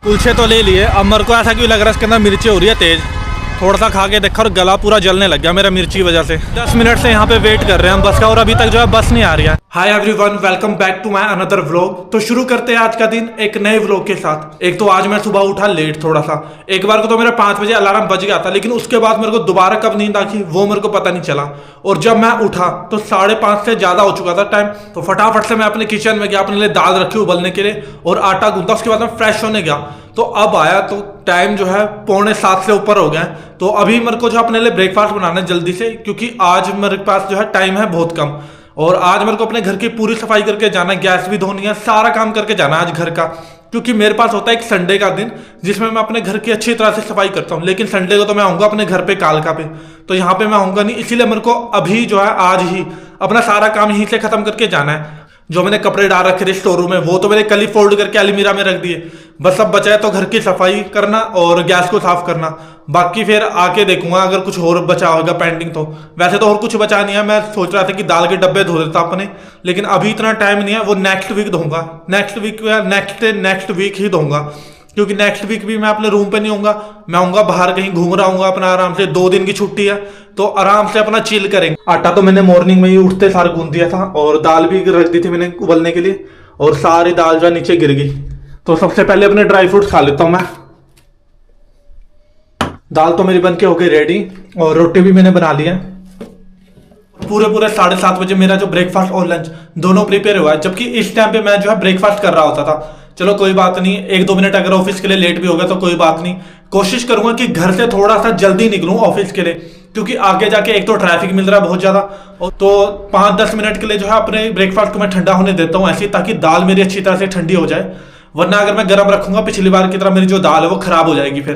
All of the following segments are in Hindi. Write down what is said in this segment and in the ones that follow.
कुलचे तो ले लिए, अब मेरे को ऐसा क्यों लग रहा है इसके अंदर मिर्ची हो रही है तेज़। थोड़ा सा खा के देखा और गला पूरा जलने लग गया मेरा मिर्ची की वजह से। 10 मिनट से यहाँ पे वेट कर रहे हैं हम बस का और अभी तक जो है बस नहीं आ रही है। Hi everyone, welcome back to my another vlog. तो शुरू करते हैं आज का दिन एक नए व्लॉग के साथ। एक तो आज मैं सुबह उठा लेट थोड़ा सा, एक बार को तो मेरा 5 बजे अलार्म बज गया था, लेकिन उसके बाद मेरे को दोबारा कब नींद आई वो मेरे को पता नहीं चला। और जब मैं उठा तो 5:30 से ज्यादा हो चुका था टाइम। तो फटाफट से मैं अपने किचन में गया, अपने लिए दाल रखी उबलने के लिए और आटा गूंथा। उसके बाद मैं फ्रेश होने गया तो अब आया तो टाइम जो है 6:45 से ऊपर हो गया है। तो अभी मेरे को जो अपने लिए ब्रेकफास्ट बनाना है जल्दी से, क्योंकि आज मेरे पास जो है टाइम है बहुत कम। और आज मेरे को अपने घर की पूरी सफाई करके जाना है, गैस भी धोनी है, सारा काम करके जाना है आज घर का। क्योंकि मेरे पास होता है एक संडे का दिन जिसमें मैं अपने घर की अच्छी तरह से सफाई करता हूँ, लेकिन संडे को तो मैं आऊँगा अपने घर पे कालका पे, तो यहाँ पे मैं आऊँगा नहीं। इसीलिए मेरे को अभी जो है आज ही अपना सारा काम यहीं से खत्म करके जाना है। जो मैंने कपड़े डाल रखे थे स्टोर रूम में वो तो मैंने कल ही फोल्ड करके अलमीरा में रख दिए। बस अब बचा है तो घर की सफाई करना और गैस को साफ करना। बाकी फिर आके देखूंगा अगर कुछ और बचा होगा पेंडिंग तो। वैसे तो और कुछ बचा नहीं है, मैं सोच रहा था कि दाल के डब्बे धो देता अपने, लेकिन अभी इतना टाइम नहीं है, वो नेक्स्ट वीक धोऊंगा। नेक्स्ट वीक या नेक्स्ट वीक ही धोऊंगा, क्योंकि नेक्स्ट वीक भी मैं अपने रूम पे नहीं होऊंगा, मैं आऊंगा बाहर कहीं घूम रहा हूँ अपना आराम से। 2 दिन की छुट्टी है तो आराम से अपना चिल करेंगे। आटा तो मैंने मॉर्निंग में ही उठते सार गूंद दिया था और दाल भी रख दी थी मैंने उबलने के लिए, और सारी दाल जो नीचे गिर गई। तो सबसे पहले अपने ड्राई फ्रूट्स खा लेता हूँ मैं। दाल तो मेरी बन के हो गई रेडी और रोटी भी मैंने बना ली है। पूरे 7:30 बजे मेरा जो ब्रेकफास्ट और लंच दोनों प्रिपेयर हुआ है, जबकि इस टाइम पे मैं जो है ब्रेकफास्ट कर रहा होता था। चलो कोई बात नहीं, 1-2 मिनट अगर ऑफिस के लिए लेट भी हो गया तो कोई बात नहीं। कोशिश करूंगा कि घर से थोड़ा सा जल्दी निकलूं ऑफिस के लिए, क्योंकि आगे जाके एक तो ट्रैफिक मिल रहा है बहुत ज्यादा, और तो 5-10 मिनट के लिए जो है अपने ब्रेकफास्ट को मैं ठंडा होने देता हूँ ऐसे, ताकि दाल मेरी अच्छी तरह से ठंडी हो जाए। वरना अगर मैं गर्म रखूंगा पिछली बार की तरह मेरी जो दाल है वो खराब हो जाएगी फिर।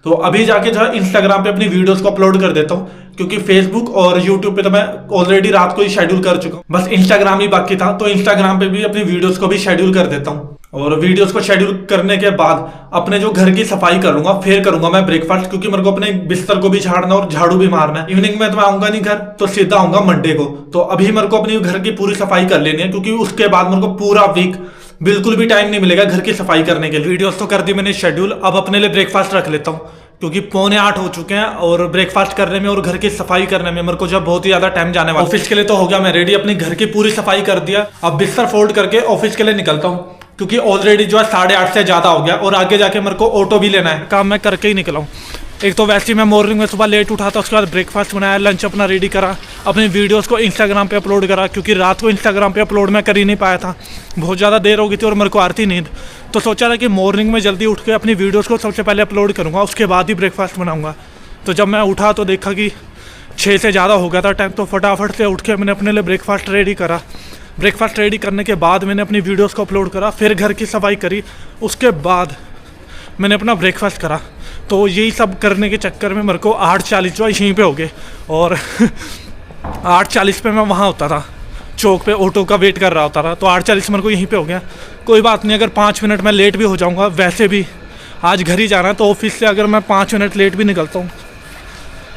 तो अभी जाके जो है इंस्टाग्राम पे अपनी वीडियोस को अपलोड कर देता हूँ, क्योंकि फेसबुक और यूट्यूब पे तो मैं ऑलरेडी रात को ही शेड्यूल कर चुका हूँ। बस इंस्टाग्राम ही बाकी था, तो इंस्टाग्राम पे भी अपनी वीडियोस को भी शेड्यूल कर देता हूँ। और वीडियोस को शेड्यूल करने के बाद अपने जो घर की सफाई कर लूंगा, फिर करूंगा मैं ब्रेकफास्ट, क्योंकि मेरे को अपने बिस्तर को भी झाड़ना और झाड़ू भी मारना है। इवनिंग में तो मैं आऊंगा नहीं घर, तो सीधा आऊंगा मंडे को। तो अभी मेरे को अपनी घर की पूरी सफाई कर लेनी है, क्योंकि उसके बाद मेरे को पूरा वीक बिल्कुल भी टाइम नहीं मिलेगा घर की सफाई करने के लिए। वीडियोस तो कर दी मैंने शेड्यूल, अब अपने लिए ब्रेकफास्ट रख लेता हूँ, क्योंकि 7:45 हो चुके हैं और ब्रेकफास्ट करने में और घर की सफाई करने में मेरे को जब बहुत ही ज्यादा टाइम जाने वाला। ऑफिस के लिए तो हो गया मैं रेडी, अपनी घर की पूरी सफाई कर दिया। अब बिस्तर फोल्ड करके ऑफिस के लिए निकलता हूँ, क्योंकि ऑलरेडी जो है 8:30 से ज्यादा हो गया और आगे जाके मेरे को ऑटो भी लेना है। काम मैं करके ही निकला हूँ। एक तो वैसे ही मैं मॉर्निंग में सुबह लेट उठा था, उसके बाद ब्रेकफास्ट बनाया, लंच अपना रेडी करा, अपनी वीडियोस को इंस्टाग्राम पे अपलोड करा, क्योंकि रात को इंस्टाग्राम पे अपलोड मैं कर ही नहीं पाया था, बहुत ज़्यादा देर हो गई थी और मेरे को आती नींद। तो सोचा था कि मॉर्निंग में जल्दी उठ के अपनी वीडियोस को सबसे पहले अपलोड करूँगा, उसके बाद ही ब्रेकफास्ट बनाऊँगा। तो जब मैं उठा तो देखा कि 6 से ज़्यादा हो गया था टाइम, तो फटाफट से उठ के मैंने अपने लिए ब्रेकफास्ट रेडी करा। ब्रेकफास्ट रेडी करने के बाद मैंने अपनी वीडियोस को अपलोड करा, फिर घर की सफाई करी, उसके बाद मैंने अपना ब्रेकफास्ट करा। तो यही सब करने के चक्कर में मेरे को 8:40 जो यहीं पे हो गए, और 8:40 पे मैं वहाँ होता था चौक पे, ऑटो का वेट कर रहा होता था, तो 8:40 मेरे को यहीं पे हो गया। कोई बात नहीं, अगर 5 मिनट मैं लेट भी हो जाऊँगा, वैसे भी आज घर ही जाना है, तो ऑफिस से अगर मैं 5 मिनट लेट भी निकलता हूँ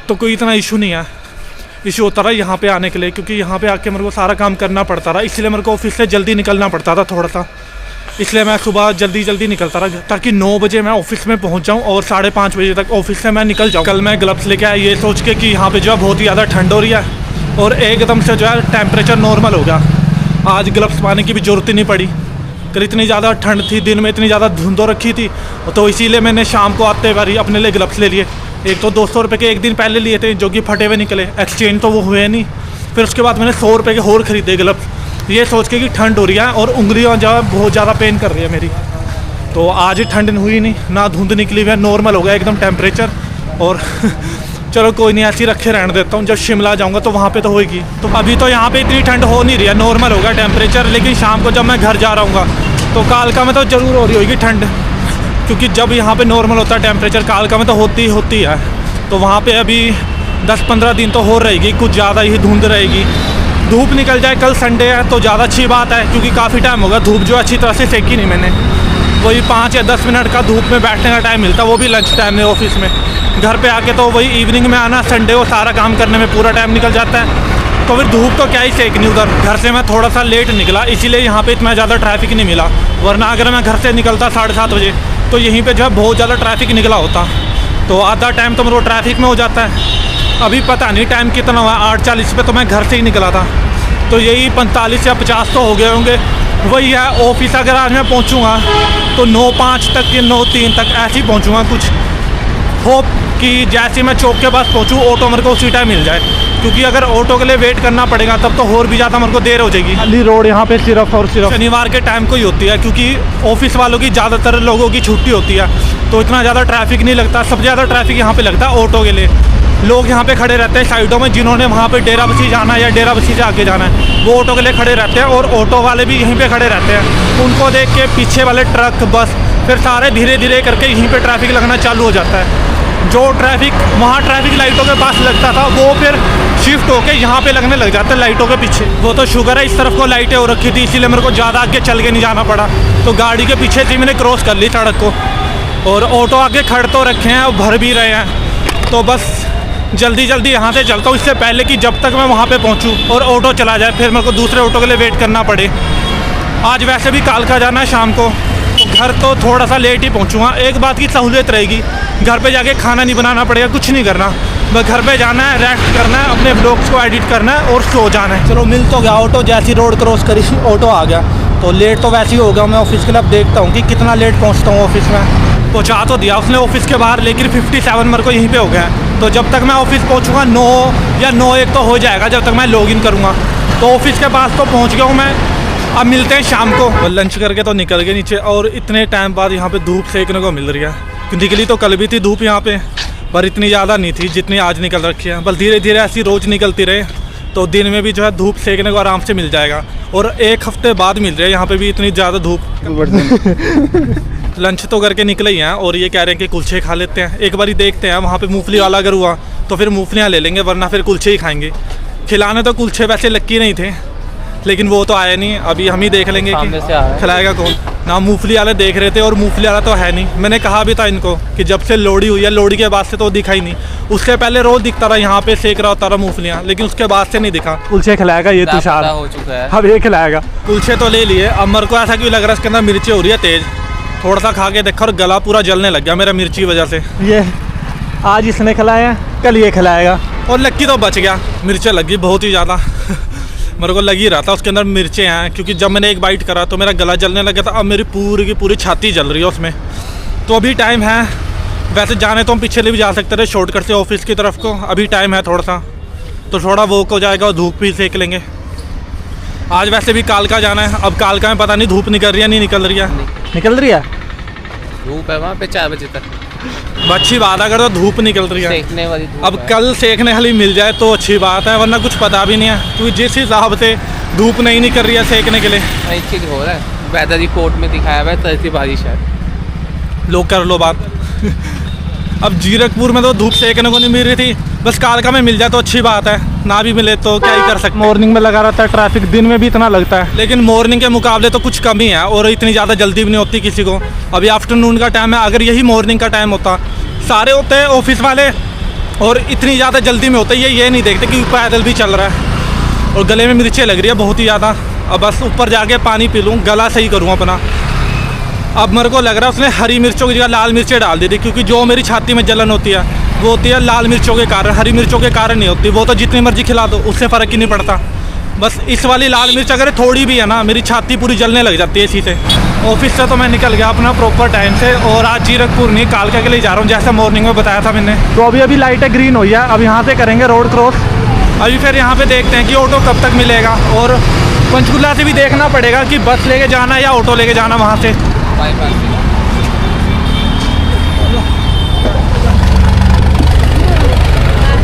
तो कोई इतना इशू नहीं है। इशू होता रहा यहाँ पे आने के लिए, क्योंकि यहाँ पे आके मेरे को सारा काम करना पड़ता रहा, इसलिए मेरे को ऑफिस से जल्दी निकलना पड़ता था थोड़ा सा। इसलिए मैं सुबह जल्दी निकलता रहा, ताकि 9 बजे मैं ऑफिस में पहुँच जाऊँ और 5:30 बजे तक ऑफिस से मैं निकल जाऊँ। कल मैं ग्लव्स लेके आया ये सोच के कि यहाँ पे जो है बहुत ही ज़्यादा ठंड हो रही है, और एकदम से जो है टेम्परेचर नॉर्मल हो गया। आज ग्लव्स पाने की भी ज़रूरत ही नहीं पड़ी। कल इतनी ज़्यादा ठंड थी, दिन में इतनी ज़्यादा धुंध हो रखी थी, तो इसीलिए मैंने शाम को आते बारी अपने लिए ग्लव्स ले लिए। एक तो 200 रुपये के एक दिन पहले लिए थे, जो कि फटे हुए निकले, एक्सचेंज तो वो हुए नहीं। फिर उसके बाद मैंने 100 रुपये के और ख़रीदे ग्लव्स, ये सोच के कि ठंड हो रही है और उंगलियां जो है बहुत ज़्यादा पेन कर रही है मेरी। तो आज ठंड हुई नहीं, ना धुंध निकली हुई है, नॉर्मल हो गया एकदम टेम्परेचर। और चलो कोई नहीं, ऐसे ही रखे रहने देता हूँ, जब शिमला जाऊँगा तो वहाँ पे तो होगी। तो अभी तो यहाँ पे इतनी ठंड हो नहीं रही है, नॉर्मल हो गया टेम्परेचर, लेकिन शाम को जब मैं घर जा रहा हूँ तो कालका में तो ज़रूर हो रही होगी ठंड, क्योंकि जब यहाँ पे नॉर्मल होता है टेम्परेचर, कालका में तो होती है। तो वहाँ पे अभी 10-15 दिन तो हो रहेगी, कुछ ज़्यादा ही धुंध रहेगी। धूप निकल जाए, कल संडे है तो ज़्यादा अच्छी बात है, क्योंकि काफ़ी टाइम होगा धूप जो अच्छी तरह से सेकी नहीं मैंने। वही 5 या 10 मिनट का धूप में बैठने का टाइम मिलता, वो भी लंच टाइम में ऑफिस में। घर पे आके तो वही इवनिंग में आना, संडे को सारा काम करने में पूरा टाइम निकल जाता है। तो फिर धूप तो क्या ही सेकनी उधर। घर से मैं थोड़ा सा लेट निकला, इसीलिए यहाँ पे इतना ज़्यादा ट्रैफिक नहीं मिला, वरना अगर मैं घर से निकलता 7:30 बजे तो यहीं पे जो है बहुत ज़्यादा ट्रैफिक निकला होता, तो आधा टाइम तो मेरे को ट्रैफिक में हो जाता है। अभी पता नहीं टाइम कितना हुआ, 8:40 पे तो मैं घर से ही निकला था, तो यही 45 या 50 तो हो गए होंगे। वही है, ऑफिस अगर आज मैं पहुंचूंगा तो 9:05 तक या 9:03 तक ऐसे ही पहुंचूंगा। कुछ होप कि जैसे मैं चौक के पास पहुंचूं ऑटो मेरे को उसी टाइम मिल जाए, क्योंकि अगर ऑटो के लिए वेट करना पड़ेगा तब तो और भी ज़्यादा मेरे को देर हो जाएगी। खाली रोड यहाँ पे सिर्फ और सिर्फ शनिवार के टाइम को ही होती है, क्योंकि ऑफिस वालों की ज़्यादातर लोगों की छुट्टी होती है, तो इतना ज़्यादा ट्रैफिक नहीं लगता। सबसे ज़्यादा ट्रैफिक यहाँ पे लगता है ऑटो के लिए। लोग यहाँ पे खड़े रहते हैं साइडों में, जिन्होंने वहाँ पे डेराबस्सी जाना है या डेराबस्सी से आगे जाना है वो ऑटो के लिए खड़े रहते हैं, और ऑटो वाले भी यहीं पे खड़े रहते हैं। उनको देख के पीछे वाले ट्रक, बस, फिर सारे धीरे धीरे करके यहीं पे ट्रैफिक लगना चालू हो जाता है। जो ट्रैफिक वहाँ ट्रैफिक लाइटों के पास लगता था वो फिर शिफ्ट होके यहाँ पे लगने लग जाता है लाइटों के पीछे। वो तो शुगर है इस तरफ को लाइटें हो रखी थी, इसीलिए मेरे को ज़्यादा आगे चल के नहीं जाना पड़ा, तो गाड़ी के पीछे से मैंने क्रॉस कर ली सड़क को। और ऑटो आगे खड़ तो रखे हैं और भर भी रहे हैं, तो बस जल्दी जल्दी यहाँ से चलता हूँ, इससे पहले कि जब तक मैं वहाँ पे पहुँचूँ और ऑटो चला जाए, फिर मेरे को दूसरे ऑटो के लिए वेट करना पड़े। आज वैसे भी कालका जाना है शाम को, तो घर तो थोड़ा सा लेट ही पहुँचूँगा। एक बात की सहूलियत रहेगी, घर पे जाके खाना नहीं बनाना पड़ेगा, कुछ नहीं करना, बस घर पे जाना है, रेस्ट करना है, अपने ब्लॉग्स को एडिट करना है और सो जाना है। चलो मिल तो गया ऑटो, जैसी रोड क्रॉस करी ऑटो आ गया, तो लेट तो वैसे ही हो गया। मैं ऑफिस के लिए अब देखता हूँ कि कितना लेट पहुँचता हूँ ऑफिस में। पहुँचा तो दिया उसने ऑफिस के बाहर, लेकिन 57 मेरे को यहीं पे हो गया है, तो जब तक मैं ऑफिस पहुँचूँगा 9 या 9:01 तो हो जाएगा जब तक मैं लॉगिन करूँगा। तो ऑफिस के पास तो पहुँच गया हूँ मैं, अब मिलते हैं शाम को। लंच करके तो निकल गए नीचे, और इतने टाइम बाद यहाँ पे धूप सेकने को मिल रही है। निकली तो कल भी थी धूप यहाँ पे, पर इतनी ज़्यादा नहीं थी जितनी आज निकल रखी है। बस धीरे धीरे ऐसी रोज़ निकलती रहे तो दिन में भी जो है धूप सेकने को आराम से मिल जाएगा, और 1 हफ्ते बाद मिल रही है यहाँ पे भी इतनी ज़्यादा धूप। लंच तो करके निकले ही हैं, और ये कह रहे हैं कि कुलचे खा लेते हैं, एक बार ही देखते हैं। वहाँ पे मूंगफली वाला अगर हुआ तो फिर मूंगफलियाँ ले लेंगे, वरना फिर कुलचे ही खाएंगे। खिलाने तो कुलचे वैसे लक्की नहीं थे, लेकिन वो तो आया नहीं, अभी हम ही देख लेंगे कि खिलाएगा कौन। ना मूंगफली वाले देख रहे थे, और मूंगफली वाला तो है नहीं। मैंने कहा भी था इनको कि जब से लोहड़ी हुई है, लोहड़ी के बाद से तो दिखा ही नहीं। उससे पहले रोज दिखता रहा, यहाँ पे सेक रहा होता रहा मूंगफलियाँ, लेकिन उसके बाद से नहीं दिखा। कुलचे खिलाएगा ये तुषार, हो चुका है अब ये खिलाएगा। कुलचे तो ले लिए, अब मेरे को ऐसा क्यों लग रहा है इसके अंदर मिर्ची हो रही है तेज। थोड़ा सा खा के देखा और गला पूरा जलने लग गया मेरा मिर्ची की वजह से। ये आज इसने खिलाया, कल ये खिलाएगा, और लक्की तो बच गया। मिर्चें लगी बहुत ही ज़्यादा। मेरे को लग ही रहा था उसके अंदर मिर्चें हैं, क्योंकि जब मैंने एक बाइट करा तो मेरा गला जलने लगा था। अब मेरी पूरी की पूरी छाती जल रही है उसमें। तो अभी टाइम है, वैसे जाने तो हम पीछे भी जा सकते थे शॉर्टकट से ऑफिस की तरफ को। अभी टाइम है थोड़ा सा, तो थोड़ा वॉक हो जाएगा और धूप भी सेक लेंगे। आज वैसे भी कालका जाना है, अब कालका में पता नहीं धूप निकल रही है नहीं निकल रही है। निकल रही है धूप है वहाँ पे 4 बजे तक। अच्छी बात है, अगर तो धूप निकल रही है। सेकने वाली धूप अब कल सेकने वाली मिल जाए तो अच्छी बात है, वरना कुछ पता भी नहीं है, क्योंकि जिस हिसाब से धूप नहीं निकल रही है सेकने के लिए। एक चीज़ हो रहा है, वेदर रिपोर्ट में दिखाया हुआ है तरसी बारिश है। लोग कर लो बात। अब जीरकपुर में तो धूप सेकने को नहीं मिल रही थी, बस कालका में मिल जाए तो अच्छी बात है, ना भी मिले तो क्या ही कर सकते। मॉर्निंग में लगा रहता है ट्रैफिक, दिन में भी इतना लगता है, लेकिन मॉर्निंग के मुकाबले तो कुछ कम ही है, और इतनी ज़्यादा जल्दी भी नहीं होती किसी को। अभी आफ्टरनून का टाइम है, अगर यही मॉर्निंग का टाइम होता, सारे होते हैं ऑफिस वाले और इतनी ज़्यादा जल्दी में होता है, ये नहीं देखते कि पैदल भी चल रहा है। और गले में मिर्चें लग रही है बहुत ही ज़्यादा। अब बस ऊपर जाके पानी पी लूँ, गला सही करूँ अपना। अब मेरे को लग रहा है उसने हरी मिर्चों की जगह लाल मिर्चें डाल दी थी, क्योंकि जो मेरी छाती में जलन होती है वो होती है लाल मिर्चों के कारण, हरी मिर्चों के कारण नहीं होती। वो तो जितनी मर्जी खिला दो उससे फ़र्क ही नहीं पड़ता। बस इस वाली लाल मिर्च अगर थोड़ी भी है ना, मेरी छाती पूरी जलने लग जाती है इसी से। ऑफिस से तो मैं निकल गया अपना प्रॉपर टाइम से, और आज जीरकपुर नहीं कालका के लिए जा रहा हूँ, जैसा मॉर्निंग में बताया था मैंने। तो अभी लाइटें ग्रीन हुई है, अब यहाँ से करेंगे रोड क्रॉस। अभी फिर यहाँ पे देखते हैं कि ऑटो कब तक मिलेगा, और पंचकुला से भी देखना पड़ेगा कि बस लेके जाना है या ऑटो लेके जाना वहाँ से।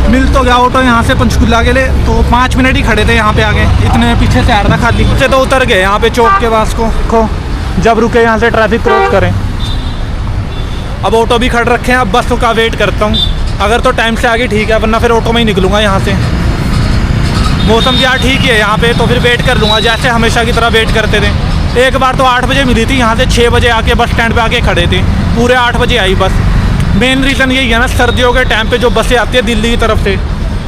मिल तो गया ऑटो यहाँ से पंचकुला के लिए, तो 5 मिनट ही खड़े थे यहाँ पे आगे, इतने पीछे से आ रहा था खाली से, तो उतर गए यहाँ पे चौक के पास को। जब रुके यहाँ से ट्रैफिक क्रॉस करें। अब ऑटो भी खड़ रखे हैं, अब बस का वेट करता हूँ। अगर तो टाइम से आगे ठीक है, वरना फिर ऑटो में ही निकलूँगा यहाँ से। मौसम क्या ठीक ही है यहाँ पे, तो फिर वेट कर लूँगा जैसे हमेशा की तरह वेट करते थे। एक बार तो 8 बजे मिली थी, यहाँ से 6 बजे आके बस स्टैंड पे आके खड़े थे, पूरे 8 बजे आई बस। मेन रीज़न यही है ना, सर्दियों के टाइम पे जो बसें आती है दिल्ली की तरफ से,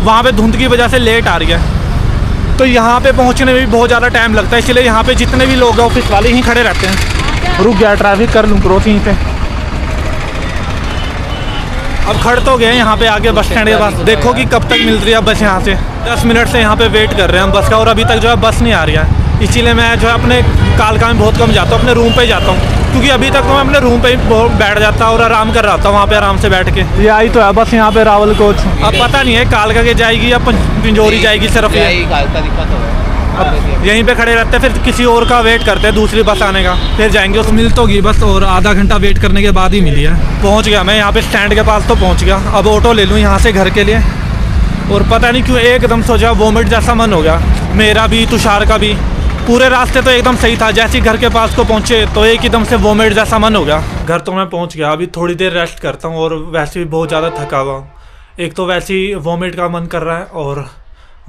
वहाँ पे धुंध की वजह से लेट आ रही है, तो यहाँ पे पहुँचने में भी बहुत ज़्यादा टाइम लगता है। इसलिए यहाँ पे जितने भी लोग हैं ऑफिस वाले ही खड़े रहते हैं। रुक गया, ट्रैफिक कर लूँ क्रॉस यहीं से। अब खड़ तो गए यहाँ पे आगे बस स्टैंड के पास, देखो कि कब तक मिल रही है बस यहाँ से। 10 मिनट से यहाँ पे वेट कर रहे हैं हम बस का, और अभी तक जो है बस नहीं आ रही है। इसीलिए मैं जो है अपने कालका में बहुत कम जाता हूँ, अपने रूम पे ही जाता हूँ, क्योंकि अभी तक तो मैं अपने रूम पे ही बैठ जाता और आराम कर रहा था वहाँ पे आराम से बैठ के। ये आई तो है बस यहाँ पे रावल कोच। अब पता नहीं है कालका के जाएगी या पिंजौरी जाएगी, सिर्फ ये अब यहीं पे खड़े रहते हैं, फिर किसी और का वेट करते हैं दूसरी बस आने का, फिर जाएंगे। उस मिल तो गई बस, और आधा घंटा वेट करने के बाद ही मिली है। पहुंच गया मैं यहाँ पे स्टैंड के पास, तो पहुंच गया। अब ऑटो ले लूँ यहाँ से घर के लिए, और पता नहीं क्यों एकदम सोचा वोमिट जैसा मन हो गया, मेरा भी तुषार का भी। पूरे रास्ते तो एकदम सही था, जैसे ही घर के पास को पहुँचे तो एकदम से वोमिट जैसा मन हो गया। घर तो मैं पहुँच गया, अभी थोड़ी देर रेस्ट करता हूँ, और वैसे भी बहुत ज़्यादा थका हुआ हूँ। एक तो वैसे ही वोमिट का मन कर रहा है, और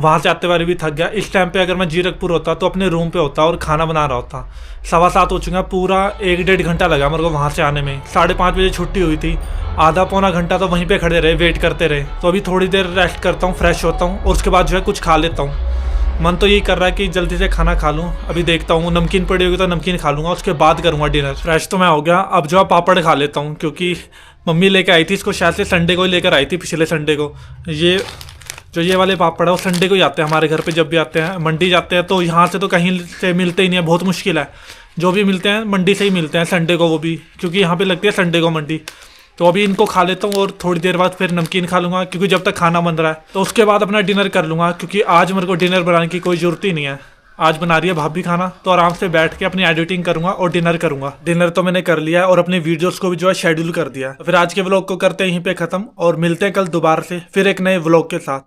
वहाँ से आते बारी भी थक गया। इस टाइम पे अगर मैं जीरकपुर होता तो अपने रूम पे होता और खाना बना रहा होता। 7:15 हो चुका, पूरा 1-1.5 घंटा लगा मेरे को वहाँ से आने में। 5:30 बजे छुट्टी हुई थी, आधा पौना घंटा तो वहीं पे खड़े रहे, वेट करते रहे। तो अभी थोड़ी देर रेस्ट करता हूँ, फ्रेश होता हूँ, और उसके बाद जो है कुछ खा लेता हूँ। मन तो यही कर रहा है कि जल्दी से खाना खा लूँ। अभी देखता हूँ, नमकीन पड़ी होगी तो नमकीन खा लूँगा, उसके बाद करूँगा डिनर। फ्रेश तो मैं हो गया, अब जो है पापड़ खा लेता हूँ, क्योंकि मम्मी लेके आई थी इसको, शायद से संडे को ही लेकर आई थी, पिछले संडे को। ये वाले पापड़ है वो संडे को ही आते हैं हमारे घर पे। जब भी आते हैं मंडी जाते हैं तो यहाँ से तो कहीं से मिलते ही नहीं है, बहुत मुश्किल है। जो भी मिलते हैं मंडी से ही मिलते हैं संडे को, वो भी क्योंकि यहाँ पे लगती है संडे को मंडी। तो अभी इनको खा लेता हूँ, और थोड़ी देर बाद फिर नमकीन खा लूँगा, क्योंकि जब तक खाना बन रहा है। तो उसके बाद अपना डिनर कर लूँगा, क्योंकि आज मेरे को डिनर बनाने की कोई ज़रूरत ही नहीं है। आज बना रही है भाभी खाना, तो आराम से बैठ के अपनी एडिटिंग करूंगा और डिनर करूंगा। डिनर तो मैंने कर लिया है, और अपनी वीडियोस को भी जो है शेड्यूल कर दिया है। तो फिर आज के व्लॉग को करते हैं यहीं पे खत्म, और मिलते हैं कल दोबारा से फिर एक नए व्लॉग के साथ।